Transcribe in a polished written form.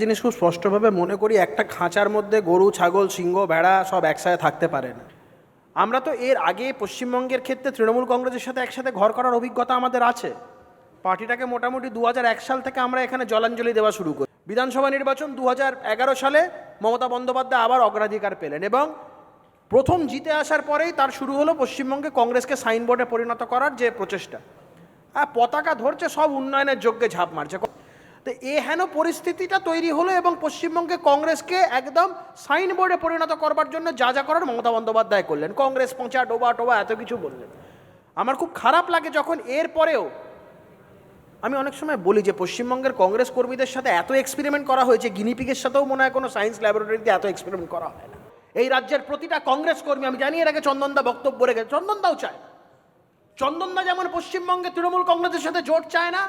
জিনিস খুব স্পষ্টভাবে মনে করি, একটা খাঁচার মধ্যে গরু, ছাগল, সিংহ, ভেড়া সব একসাথে থাকতে পারে না। আমরা তো এর আগে পশ্চিমবঙ্গের ক্ষেত্রে তৃণমূল কংগ্রেসের সাথে একসাথে ঘর করার অভিজ্ঞতা আমাদের আছে। পার্টিটাকে মোটামুটি 2001 সাল থেকে আমরা এখানে জলাঞ্জলি দেওয়া শুরু করি। বিধানসভা নির্বাচন 2011 সালে মমতা বন্দ্যোপাধ্যায় আবার অগ্রাধিকার পেলেন এবং প্রথম জিতে আসার পরেই তার শুরু হলো পশ্চিমবঙ্গে কংগ্রেসকে সাইনবোর্ডে পরিণত করার যে প্রচেষ্টা। পতাকা ধরছে, সব উন্নয়নের যজ্ঞে ঝাঁপ মারছে। তো হেন পরিস্থিতিটা তৈরি হলো এবং পশ্চিমবঙ্গে কংগ্রেসকে একদম সাইনবোর্ডে পরিণত করবার জন্য যা যা করার মমতা বন্দ্যোপাধ্যায় করলেন। কংগ্রেস পচা, ডোবা টোবা এত কিছু বললেন। আমার খুব খারাপ লাগে যখন এর পরেও আমি অনেক সময় বলি যে পশ্চিমবঙ্গের কংগ্রেস কর্মীদের সাথে এত এক্সপেরিমেন্ট করা হয়েছে, গিনিপিগের সাথেও মনে হয় কোনো সায়েন্স ল্যাবরেটরিতে এত এক্সপেরিমেন্ট করা হয় না। এই রাজ্যের প্রতিটা কংগ্রেস কর্মী, আমি জানি এর আগে চন্দনদা বক্তব্য রেখে, চন্দনদাও চায়, চন্দনদা যেমন পশ্চিমবঙ্গে তৃণমূল কংগ্রেসের সাথে জোট চায় না,